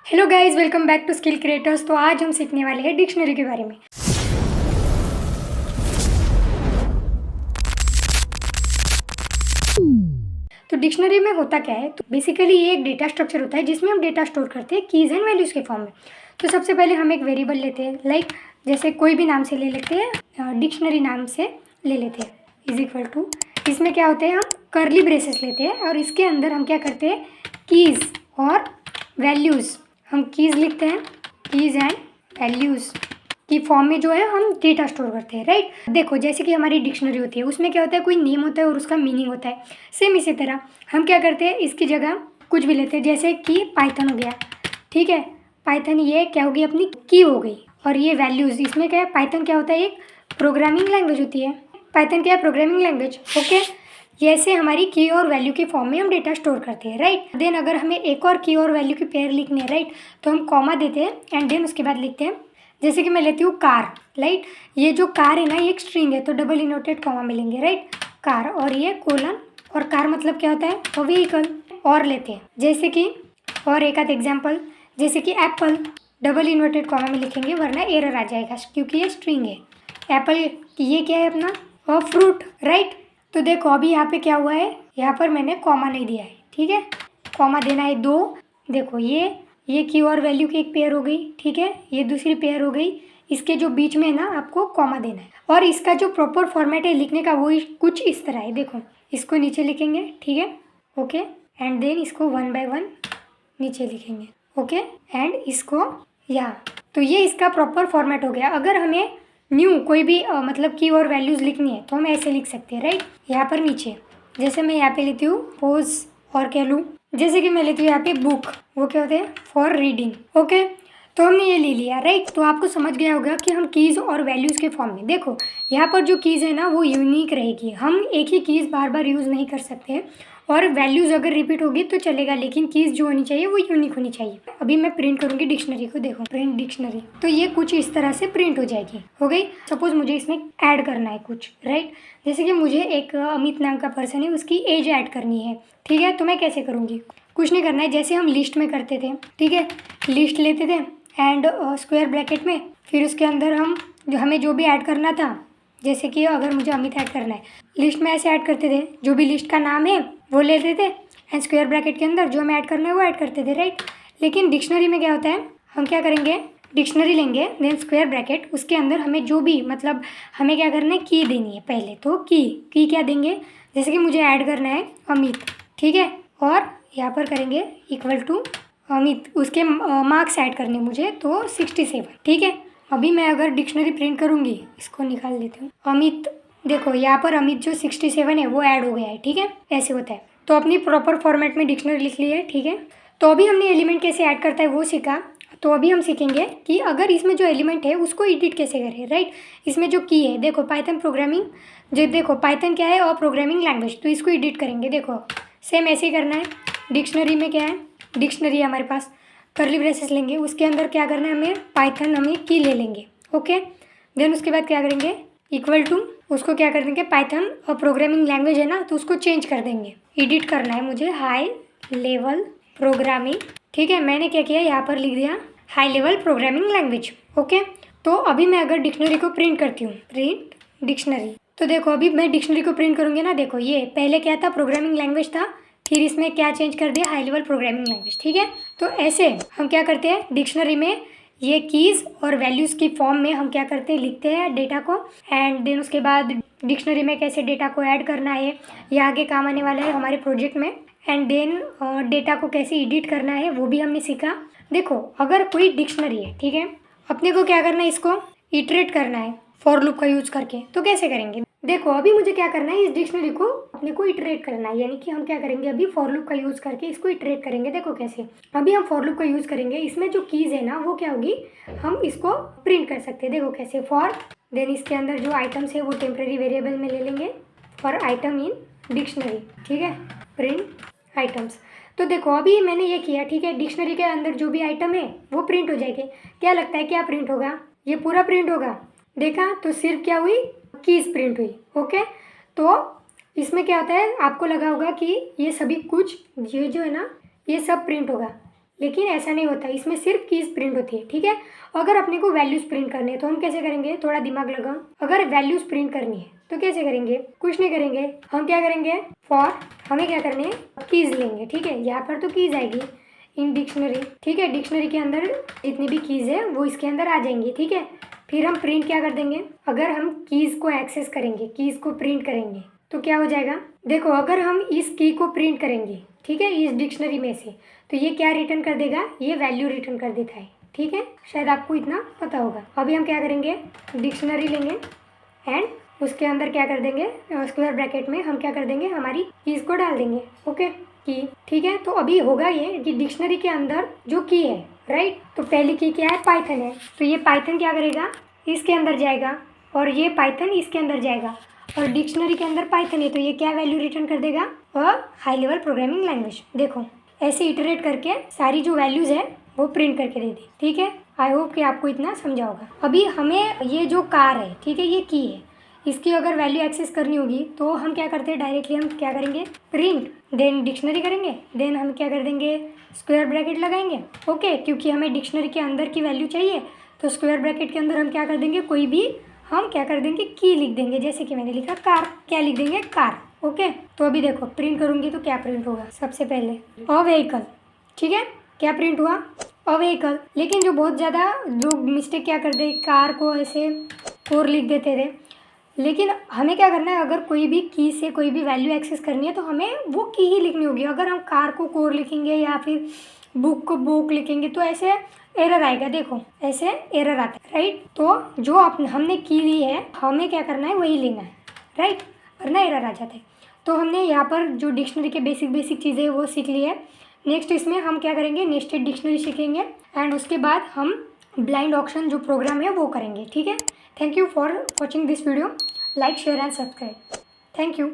Hello guys, welcome back to Skill Creators. तो आज हम सीखने वाले हैं डिक्शनरी के बारे में। तो डिक्शनरी में होता क्या है, तो बेसिकली ये एक डेटा स्ट्रक्चर होता है जिसमें हम डेटा स्टोर करते हैं कीज़ एंड वैल्यूज़ के फॉर्म में। तो सबसे पहले हम एक वेरिएबल लेते हैं, लाइक जैसे कोई भी नाम से ले लेते हैं, डिक्शनरी नाम से ले लेते हैं, इज इक्वल टू, इसमें क्या होते हैं, हम कर्ली ब्रेसेस लेते हैं और इसके अंदर हम क्या करते हैं, कीज़ और वैल्यूज़, हम कीज़ लिखते हैं, कीज़ एंड वैल्यूज़ की फॉर्म में जो है हम डेटा स्टोर करते हैं, राइट। देखो जैसे कि हमारी डिक्शनरी होती है, उसमें क्या होता है, कोई नेम होता है और उसका मीनिंग होता है। सेम इसी तरह हम क्या करते हैं, इसकी जगह कुछ भी लेते हैं, जैसे कि पाइथन हो गया, ठीक है। पाइथन ये क्या होगी, अपनी की हो गई। और ये वैल्यूज़, इसमें क्या है, पाइथन क्या होता है, एक प्रोग्रामिंग लैंग्वेज होती है। पाइथन क्या है, प्रोग्रामिंग लैंग्वेज, ओके। ये ऐसे हमारी की और वैल्यू के फॉर्म में हम डेटा स्टोर करते हैं, राइट। देन अगर हमें एक और की और वैल्यू की पेयर लिखनी है, राइट, तो हम कॉमा देते हैं एंड देन उसके बाद लिखते हैं, जैसे कि मैं लेती हूँ कार, राइट। ये जो कार है ना, ये एक स्ट्रिंग है, तो डबल इनवर्टेड कॉमा मिलेंगे, राइट, कार। और ये कोलन, और कार मतलब क्या होता है, वो व्हीकल। और लेते हैं जैसे कि, और एक आध एग्जाम्पल, जैसे कि एप्पल, डबल इनवर्टेड कॉमा में लिखेंगे वरना एरर आ जाएगा क्योंकि ये स्ट्रिंग है। एप्पल ये क्या है अपना, और फ्रूट, राइट। तो देखो अभी यहाँ पे क्या हुआ है, यहाँ पर मैंने कॉमा नहीं दिया है, ठीक है। कॉमा देना है दो। देखो ये की और वैल्यू की एक पेयर हो गई, ठीक है, ये दूसरी पेयर हो गई। इसके जो बीच में है ना, आपको कॉमा देना है। और इसका जो प्रॉपर फॉर्मेट है लिखने का, वो कुछ इस तरह है। देखो इसको नीचे लिखेंगे, ठीक है, ओके। एंड देन इसको वन बाय वन नीचे लिखेंगे, ओके। एंड इसको यहाँ, तो ये इसका प्रॉपर फॉर्मेट हो गया। अगर हमें न्यू कोई भी मतलब की और वैल्यूज़ लिखनी है तो हम ऐसे लिख सकते हैं, राइट। यहाँ पर नीचे जैसे मैं यहाँ पे लेती हूँ पोज, और कह लूँ जैसे कि मैं लेती हूँ यहाँ पे बुक, वो क्या होते हैं, फॉर रीडिंग, ओके। तो हमने ये ले लिया, राइट। तो आपको समझ गया होगा कि हम कीज़ और वैल्यूज़ के फॉर्म में, देखो यहाँ पर जो कीज़ है ना वो यूनिक रहेगी, हम एक ही कीज़ बार बार यूज़ नहीं कर सकते। और वैल्यूज़ अगर रिपीट होगी तो चलेगा, लेकिन कीज़ जो होनी चाहिए वो यूनिक होनी चाहिए। अभी मैं प्रिंट करूँगी डिक्शनरी को, देखो प्रिंट डिक्शनरी, तो ये कुछ इस तरह से प्रिंट हो जाएगी, हो गई। सपोज मुझे इसमें ऐड करना है कुछ, राइट, जैसे कि मुझे एक अमित नाम का पर्सन है, उसकी एज ऐड करनी है, ठीक है। तो मैं कैसे करूँगी, कुछ नहीं करना है, जैसे हम लिस्ट में करते थे, ठीक है। लिस्ट लेते थे एंड स्क्वायर ब्रैकेट में, फिर उसके अंदर हम हमें जो भी ऐड करना था, जैसे कि अगर मुझे अमित ऐड करना है, लिस्ट में ऐसे ऐड करते थे, जो भी लिस्ट का नाम है वो लेते थे एंड स्क्वायर ब्रैकेट के अंदर जो हमें ऐड करना है वो ऐड करते थे, राइट। लेकिन डिक्शनरी में क्या होता है, हम क्या करेंगे, डिक्शनरी लेंगे देन स्क्वायर ब्रैकेट, उसके अंदर हमें जो भी मतलब हमें क्या करना है, की देनी है पहले। तो की क्या देंगे, जैसे कि मुझे ऐड करना है अमित, ठीक है, और यहाँ पर करेंगे इक्वल टू अमित, उसके मार्क्स ऐड करने मुझे, तो 67, ठीक है। अभी मैं अगर डिक्शनरी प्रिंट करूँगी, इसको निकाल लेती हूँ, अमित, देखो यहाँ पर अमित जो 67 है वो ऐड हो गया है, ठीक है, ऐसे होता है। तो अपनी प्रॉपर फॉर्मेट में डिक्शनरी लिख ली है, ठीक है। तो अभी हमने एलिमेंट कैसे ऐड करता है वो सीखा। तो अभी हम सीखेंगे कि अगर इसमें जो एलिमेंट है उसको एडिट कैसे करें, राइट। इसमें जो की है, देखो पाइथन प्रोग्रामिंग, जो देखो पाइथन क्या है, और प्रोग्रामिंग लैंग्वेज, तो इसको एडिट करेंगे। देखो सेम ऐसे ही करना है। डिक्शनरी में क्या है, डिक्शनरी हमारे पास, कर्ली ब्रेसेस लेंगे, उसके अंदर क्या करना है, हमें पाइथन, हमें की ले लेंगे, ओके। देन उसके बाद क्या करेंगे, इक्वल टू, उसको क्या कर देंगे, पाइथन और प्रोग्रामिंग लैंग्वेज है ना, तो उसको चेंज कर देंगे। एडिट करना है मुझे हाई लेवल प्रोग्रामिंग, ठीक है। मैंने क्या किया, यहाँ पर लिख दिया high level programming language, okay. तो अभी मैं अगर डिक्शनरी को प्रिंट करती हूँ, प्रिंट डिक्शनरी, तो देखो अभी मैं डिक्शनरी को प्रिंट करूँगी ना, देखो ये पहले क्या था, प्रोग्रामिंग लैंग्वेज था, फिर इसमें क्या चेंज कर दिया, हाई लेवल प्रोग्रामिंग लैंग्वेज, ठीक है। तो ऐसे हम क्या करते हैं, डिक्शनरी में ये कीज़ और वैल्यूज़ की फॉर्म में हम क्या करते हैं, लिखते हैं डेटा को। एंड देन उसके बाद डिक्शनरी में कैसे डेटा को ऐड करना है, ये आगे काम आने वाला है हमारे प्रोजेक्ट में। एंड देन डेटा को कैसे एडिट करना है वो भी हमने सीखा। देखो अगर कोई डिक्शनरी है, ठीक है, अपने को क्या करना है, इसको इटरेट करना है फॉर लूप का यूज़ करके। तो कैसे करेंगे, देखो अभी मुझे क्या करना है, इस डिक्शनरी को अपने को इटरेट करना है, यानी कि हम क्या करेंगे, अभी फॉर लूप का यूज़ करके इसको इटरेट करेंगे। देखो कैसे, अभी हम फॉर लूप का यूज़ करेंगे, इसमें जो कीज़ है ना वो क्या होगी, हम इसको प्रिंट कर सकते हैं। देखो कैसे, फॉर, देन इसके अंदर जो आइटम्स है वो टेम्प्रेरी वेरिएबल में ले लेंगे, फॉर आइटम इन डिक्शनरी, ठीक है, प्रिंट आइटम्स। तो देखो अभी मैंने ये किया, ठीक है, डिक्शनरी के अंदर जो भी आइटम है वो प्रिंट हो जाएंगे। क्या लगता है क्या प्रिंट होगा, ये पूरा प्रिंट होगा, देखा, तो सिर्फ क्या हुई, कीज़ प्रिंट हुई, ओके। तो इसमें क्या होता है, आपको लगा होगा कि ये सभी कुछ, ये जो है ना ये सब प्रिंट होगा, लेकिन ऐसा नहीं होता, इसमें सिर्फ कीज प्रिंट होती है, ठीक है। अगर अपने को वैल्यूज प्रिंट करनी है तो हम कैसे करेंगे, थोड़ा दिमाग लगाओ। अगर वैल्यूज प्रिंट करनी है तो कैसे करेंगे, कुछ नहीं करेंगे, हम क्या करेंगे, फॉर हमें क्या करने हैं, कीज लेंगे, ठीक है। यहाँ पर तो कीज आएगी इन डिक्शनरी, ठीक है। डिक्शनरी के अंदर जितनी भी कीज है वो इसके अंदर आ जाएंगी, ठीक है। फिर हम प्रिंट क्या कर देंगे, अगर हम कीज को एक्सेस करेंगे, कीज को प्रिंट करेंगे तो क्या हो जाएगा, देखो अगर हम इस की को प्रिंट करेंगे, ठीक है, इस डिक्शनरी में से, तो ये क्या रिटर्न कर देगा, ये वैल्यू रिटर्न कर देता है, ठीक है। शायद आपको इतना पता होगा। अभी हम क्या करेंगे, डिक्शनरी लेंगे एंड उसके अंदर क्या कर देंगे, स्क्वायर ब्रैकेट में हम क्या कर देंगे, हमारी कीज को डाल देंगे, ओके की, ठीक है। तो अभी होगा ये कि डिक्शनरी के अंदर जो की है, राइट, तो पहली की क्या है, पाइथन है, तो ये पाइथन क्या करेगा, इसके अंदर जाएगा और ये पाइथन इसके अंदर जाएगा और डिक्शनरी के अंदर पाइथन है, तो ये क्या वैल्यू रिटर्न कर देगा, और हाई लेवल प्रोग्रामिंग लैंग्वेज। देखो ऐसे इटरेट करके सारी जो वैल्यूज है वो प्रिंट करके दे दी, ठीक है। आई होप कि आपको इतना समझा होगा। अभी हमें ये जो कार है, ठीक है, ये की है, इसकी अगर वैल्यू एक्सेस करनी होगी तो हम क्या करते हैं, डायरेक्टली हम क्या करेंगे, प्रिंट देन डिक्शनरी करेंगे, देन हम क्या कर देंगे, स्क्वायर ब्रैकेट लगाएंगे, ओके, क्योंकि हमें डिक्शनरी के अंदर की वैल्यू चाहिए। तो स्क्वायर ब्रैकेट के अंदर हम क्या कर देंगे, कोई भी हम क्या कर देंगे, की लिख देंगे, जैसे कि मैंने लिखा कार, क्या लिख देंगे, कार, ओके। तो अभी देखो प्रिंट करूंगी तो क्या प्रिंट होगा, सबसे पहले अ व्हीकल, ठीक है, क्या प्रिंट हुआ, अ व्हीकल। लेकिन जो बहुत ज़्यादा जो मिस्टेक क्या कर दे, कार को ऐसे कोर लिख देते थे, लेकिन हमें क्या करना है, अगर कोई भी की से कोई भी वैल्यू एक्सेस करनी है तो हमें वो की ही लिखनी होगी। अगर हम कार को कोर लिखेंगे या फिर बुक को बुक लिखेंगे तो ऐसे एरर आएगा, देखो ऐसे एरर आता है, राइट। तो जो हमने की ली है हमें क्या करना है, वही लेना है, राइट, वरना एरर आ जाता है। तो हमने यहाँ पर जो डिक्शनरी के बेसिक चीज़ें वो सीख ली है। नेक्स्ट इसमें हम क्या करेंगे, नेस्टेड डिक्शनरी सीखेंगे एंड उसके बाद हम ब्लाइंड ऑक्शन जो प्रोग्राम है वो करेंगे, ठीक है। Thank you for watching this video, like share and subscribe, thank you.